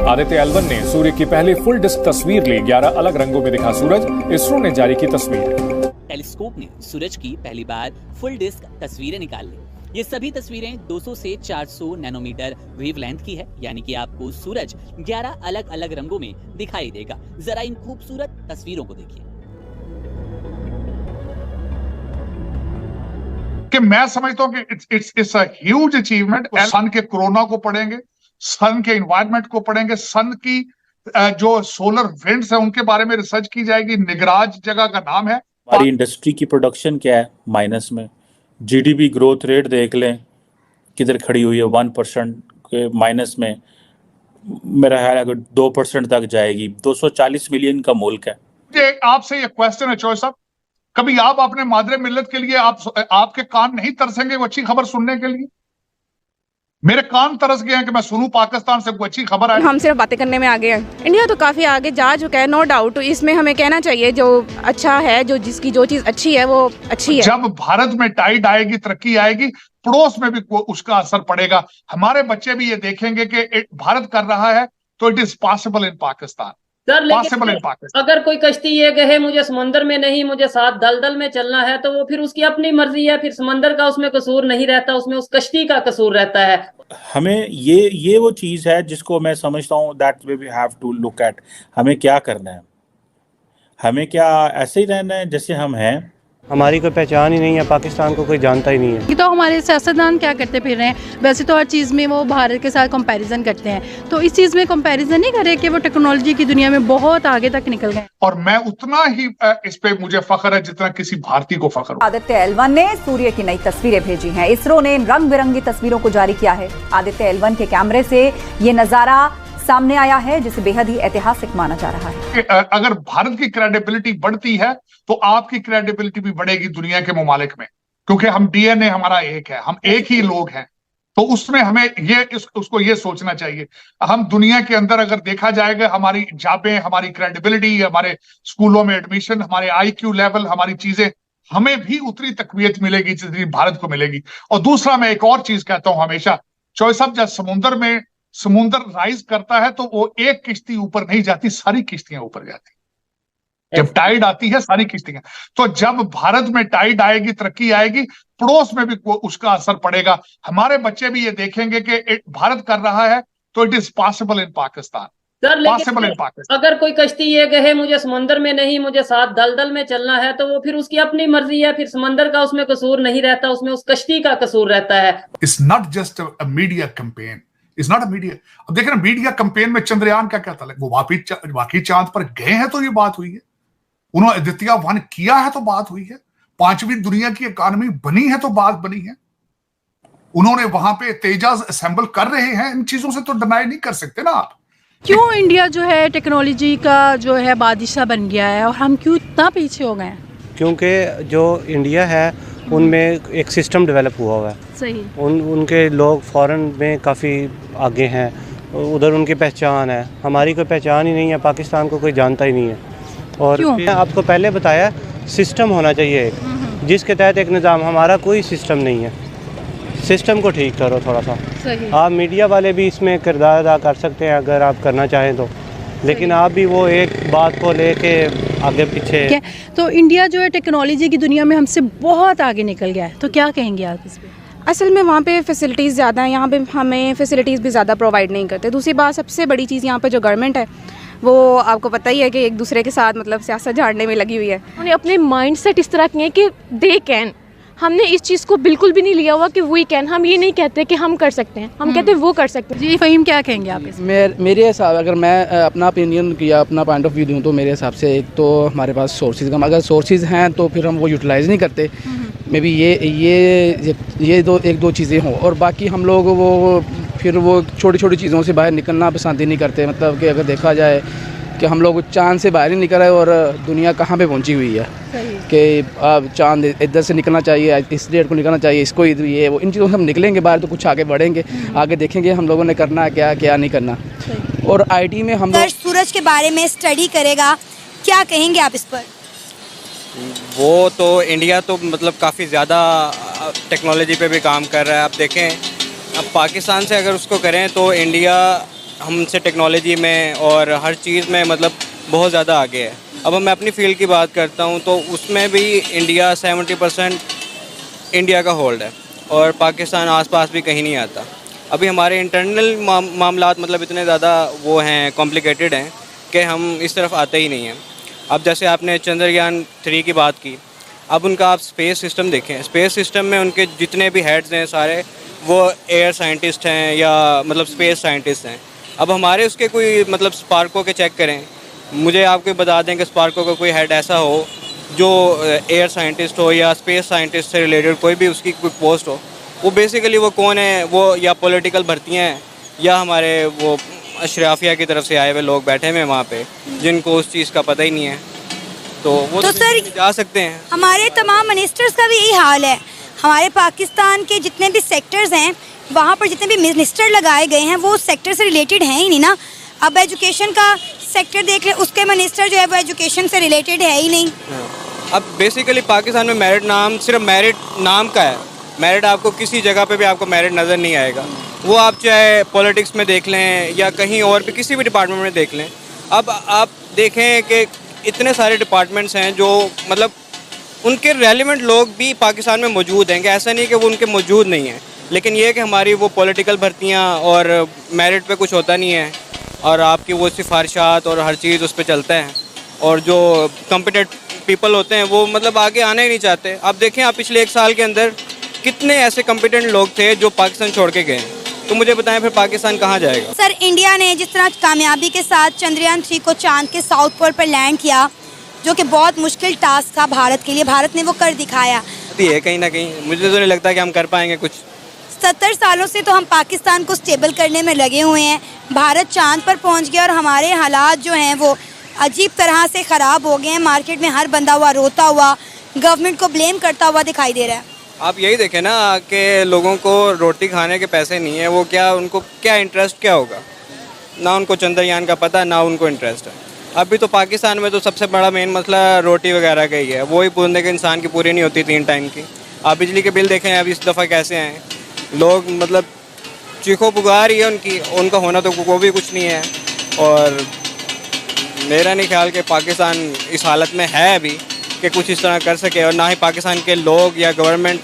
Aditya L 1 ने सूर्य की पहली फुल डिस्क तस्वीर ली। 11 अलग रंगों में दिखा सूरज। इसरो ने जारी की तस्वीर। टेलीस्कोप ने सूरज की पहली बार फुल डिस्क तस्वीरें निकाल ली। ये सभी तस्वीरें 200 से 400 नैनोमीटर वेवलेंथ की है, यानी कि आपको सूरज 11 अलग अलग रंगों में दिखाई देगा। जरा इन खूबसूरत तस्वीरों को देखिए। कि मैं समझता हूं कि इट्स अ ह्यूज अचीवमेंट। सन के कोरोना को पढ़ेंगे, सन के एनवायरनमेंट को पढ़ेंगे, सन की जो सोलर विंड्स है उनके बारे में रिसर्च की जाएगी। निगराज जगह का नाम है। हमारी इंडस्ट्री की प्रोडक्शन क्या है माइनस में, जीडीपी ग्रोथ रेट देख लें किधर खड़ी हुई है, 1% के माइनस में। मेरा ख्याल है कि 2% तक जाएगी। 240 मिलियन का मुल्क है। आपसे ये क्वेश्चन है चौधरी साहब, कभी आप अपने मादरे मिल्लत के लिए आपके कान नहीं तरसेंगे वो अच्छी खबर सुनने के लिए? मेरे कान तरस गए हैं कि मैं सुनूं पाकिस्तान से कोई अच्छी खबर आई। हम सिर्फ बातें करने में आगे हैं। इंडिया तो काफी आगे जा चुका है, नो डाउट। इसमें हमें कहना चाहिए जो अच्छा है, जो जिसकी जो चीज अच्छी है वो अच्छी है। जब भारत में टाइड आएगी, तरक्की आएगी, पड़ोस में भी उसका असर पड़ेगा। हमारे बच्चे भी ये देखेंगे कि भारत कर रहा है तो it is possible in Pakistan. Sir लेकिन अगर कोई कश्ती ये कहे मुझे समंदर में नहीं, मुझे साथ दलदल में चलना है, तो वो फिर उसकी अपनी मर्जी है। फिर समंदर का उसमें कसूर नहीं रहता, उसमें उस कश्ती का कसूर रहता है। हमें ये वो चीज़ है जिसको मैं समझता हूँ that way we have to look at. हमें क्या करना है? हमें क्या ऐसे ही रहना है जैसे हम हैं? हमारी कोई पहचान ही नहीं है, पाकिस्तान को कोई जानता ही नहीं है। ये तो हमारे सियासतदान क्या करते फिर रहे हैं, वैसे तो हर चीज़ में वो भारत के साथ कंपैरिजन करते हैं, तो इस चीज़ में कंपैरिजन नहीं करे कि वो टेक्नोलॉजी की दुनिया में बहुत आगे तक निकल गए। और मैं उतना ही इस पे मुझे फख्र है जितना किसी भारतीय को फख्र हो। आदित्य एल 1 ने सूर्य की नई तस्वीरें भेजी हैं। इसरो ने इन रंग बिरंगी तस्वीरों को जारी किया है। आदित्य एल 1 के कैमरे से ये नजारा सामने आया है जिसे बेहद ही ऐतिहासिक माना जा रहा है। अगर भारत की क्रेडिबिलिटी बढ़ती है तो आपकी क्रेडिबिलिटी भी बढ़ेगी दुनिया के ममालिक में, क्योंकि हम डीएनए हमारा एक है, हम एक ही लोग हैं। तो उसमें हमें उसको ये सोचना चाहिए। हम दुनिया के अंदर अगर देखा जाएगा, हमारी जाबें, हमारी क्रेडिबिलिटी, हमारे स्कूलों में एडमिशन, हमारे IQ लेवल, हमारी चीजें, हमें भी उतनी तकवीयत मिलेगी जितनी भारत को मिलेगी। और दूसरा मैं एक और चीज कहता हूं हमेशा, चौधरी साहब, जब समुंदर राइज करता है तो वो एक किश्ती ऊपर नहीं जाती, सारी किश्तियां ऊपर जाती। जब टाइड आती है सारी किश्तियां। तो जब भारत में टाइड आएगी, तरक्की आएगी, पड़ोस में भी उसका असर पड़ेगा। हमारे बच्चे भी ये देखेंगे कि भारत कर रहा है तो it is possible in Pakistan. Sir लेकिन अगर कोई कश्ती ये कहे मुझे समंदर में नहीं, मुझे साथ दलदल में चलना है, तो वो फिर उसकी अपनी मर्जी है। फिर समंदर का उसमें कसूर नहीं रहता, उसमें उस कश्ती का कसूर रहता है। It's not just a media campaign, it's not a media. अब देखें ना, मीडिया कैंपेन में चंद्रयान का क्या था, वो वाकई चांद पर गए हैं तो ये बात हुई है। उन्होंने आदित्य 1 किया है तो बात हुई है। 5वीं दुनिया की इकॉनमी बनी है तो बात बनी है। उन्होंने वहां पे तेजाज असेंबल कर रहे हैं, इन चीजों से तो डिनाई नहीं कर सकते ना आप। क्यों इंडिया जो है टेक्नोलॉजी का जो है बादशाह बन गया है और हम क्यों इतना पीछे हो गए हैं? क्योंकि जो इंडिया है उनमें एक सिस्टम डेवलप हुआ हुआ है। सही। उनके लोग फॉरेन में काफ़ी आगे हैं, उधर उनकी पहचान है। हमारी कोई पहचान ही नहीं है, पाकिस्तान को कोई जानता ही नहीं है। और मैं आपको पहले बताया, सिस्टम होना चाहिए एक, जिसके तहत एक निज़ाम। हमारा कोई सिस्टम नहीं है। सिस्टम को ठीक करो थोड़ा सा। सही। आप मीडिया वाले भी इसमें किरदार अदा कर सकते हैं अगर आप करना चाहें तो, लेकिन आप भी वो एक बात को लेके आगे पीछे। तो इंडिया जो है टेक्नोलॉजी की दुनिया में हमसे बहुत आगे निकल गया है, तो क्या कहेंगे आप इस पर? असल में वहाँ पे फैसिलिटीज़ ज़्यादा हैं, यहाँ पे हमें फैसिलिटीज़ भी ज़्यादा प्रोवाइड नहीं करते। दूसरी बात, सबसे बड़ी चीज़ यहाँ पे जो गवर्नमेंट है वो आपको पता ही है कि एक दूसरे के साथ मतलब सियासत झाड़ने में लगी हुई है। उन्होंने अपने माइंड सेट इस तरह किए हैं कि दे कैन। हमने इस चीज़ को बिल्कुल भी नहीं लिया हुआ कि वी कैन। हम ये नहीं कहते कि हम कर सकते हैं, हम कहते हैं वो कर सकते हैं। जी फ़हीम, क्या कहेंगे आप इस? मेरे हिसाब, अगर मैं अपना ओपिनियन किया, अपना पॉइंट ऑफ व्यू दूँ तो मेरे हिसाब से एक तो हमारे पास सोर्सेज कम, अगर सोर्सेज हैं तो फिर हम वो यूटिलाइज़ नहीं करते। मे बी ये एक दो चीज़ें हों, और बाकी हम लोग वो छोटी छोटी चीज़ों से बाहर निकलना पसंद ही नहीं करते। मतलब कि अगर देखा जाए कि हम लोग चांद से बाहर ही निकल रहे और दुनिया कहाँ पे पहुँची हुई है, कि अब चांद इधर से निकलना चाहिए, इस डेट को निकलना चाहिए, इसको ये वो, इन चीज़ों से हम निकलेंगे बाहर तो कुछ आगे बढ़ेंगे, आगे देखेंगे हम लोगों ने करना है क्या नहीं करना। और IT में हम लोग सूरज के बारे में स्टडी करेगा, क्या कहेंगे आप इस पर? वो तो इंडिया तो मतलब काफ़ी ज़्यादा टेक्नोलॉजी पे भी काम कर रहा है। आप देखें, अब पाकिस्तान से अगर उसको करें तो इंडिया हमसे टेक्नोलॉजी में और हर चीज़ में मतलब बहुत ज़्यादा आगे है। अब मैं अपनी फील्ड की बात करता हूँ तो उसमें भी इंडिया 70% इंडिया का होल्ड है और पाकिस्तान आसपास भी कहीं नहीं आता। अभी हमारे इंटरनल मामलात मतलब इतने ज़्यादा वो हैं, कॉम्प्लिकेटेड हैं कि हम इस तरफ आते ही नहीं हैं। अब जैसे आपने चंद्रयान 3 की बात की, अब उनका आप स्पेस सिस्टम देखें, स्पेस सिस्टम में उनके जितने भी हेड्स हैं सारे वो एयर साइंटिस्ट हैं या मतलब स्पेस साइंटिस्ट हैं। अब हमारे उसके कोई मतलब स्पार्को के चेक करें, मुझे आपको बता दें कि स्पार्को का कोई हेड ऐसा हो जो एयर साइंटिस्ट हो या स्पेस साइंटिस्ट से रिलेटेड कोई भी उसकी कोई पोस्ट हो, वो बेसिकली वो कौन है, वो या पॉलिटिकल भर्तियाँ हैं या हमारे वो अशराफिया की तरफ से आए हुए लोग बैठे हुए वहाँ पे जिनको उस चीज़ का पता ही नहीं है, तो वो तो सर जा सकते हैं। हमारे तमाम मिनिस्टर्स का भी यही हाल है। हमारे पाकिस्तान के जितने भी सेक्टर्स हैं वहाँ पर जितने भी मिनिस्टर लगाए गए हैं वो सेक्टर से रिलेटेड हैं ही नहीं ना। अब एजुकेशन का सेक्टर देख ले, उसके मिनिस्टर जो है वो एजुकेशन से रिलेटेड है ही नहीं। अब बेसिकली पाकिस्तान में मेरिट नाम सिर्फ मेरिट नाम का है। मेरिट आपको किसी जगह पे भी आपको मेरिट नज़र नहीं आएगा, वो आप चाहे पॉलिटिक्स में देख लें या कहीं और भी किसी भी डिपार्टमेंट में देख लें। अब आप देखें कि इतने सारे डिपार्टमेंट्स हैं जो मतलब उनके रेलिवेंट लोग भी पाकिस्तान में मौजूद हैं, कि ऐसा नहीं कि वो उनके मौजूद नहीं हैं, लेकिन ये कि हमारी वो पॉलिटिकल भर्तियाँ और मेरिट पे कुछ होता नहीं है और आपकी वो सिफारिशात और हर चीज़ उस पर चलता है और जो कॉम्पिटेंट पीपल होते हैं वो मतलब आगे आना ही नहीं चाहते। आप देखें, आप पिछले 1 साल के अंदर कितने ऐसे कॉम्पिटेंट लोग थे जो पाकिस्तान छोड़ के गए, तो मुझे बताएं फिर पाकिस्तान कहाँ जाएगा। सर, इंडिया ने जिस तरह कामयाबी के साथ चंद्रयान 3 को चांद के साउथ पोल पर लैंड किया, जो कि बहुत मुश्किल टास्क था भारत के लिए, भारत ने वो कर दिखाया। है कहीं ना कहीं मुझे तो नहीं लगता कि हम कर पाएंगे कुछ। 70 सालों से तो हम पाकिस्तान को स्टेबल करने में लगे हुए हैं। भारत चांद पर पहुंच गया और हमारे हालात जो हैं वो अजीब तरह से ख़राब हो गए हैं। मार्केट में हर बंदा हुआ रोता हुआ, गवर्नमेंट को ब्लेम करता हुआ दिखाई दे रहा है। आप यही देखें ना कि लोगों को रोटी खाने के पैसे नहीं है, वो क्या उनको क्या इंटरेस्ट क्या होगा, ना उनको चंद्रयान का पता ना उनको इंटरेस्ट है। अभी तो पाकिस्तान में तो सबसे बड़ा मेन मसला रोटी वगैरह का ही है, वही पूरे के इंसान की पूरी नहीं होती 3 टाइम की। आप बिजली के बिल देखें अब इस दफ़ा कैसे हैं, लोग मतलब चीखो पुकार ही है उनकी, उनका होना तो वो भी कुछ नहीं है। और मेरा नहीं ख्याल कि पाकिस्तान इस हालत में है अभी कि कुछ इस तरह कर सके, और ना ही पाकिस्तान के लोग या गवर्नमेंट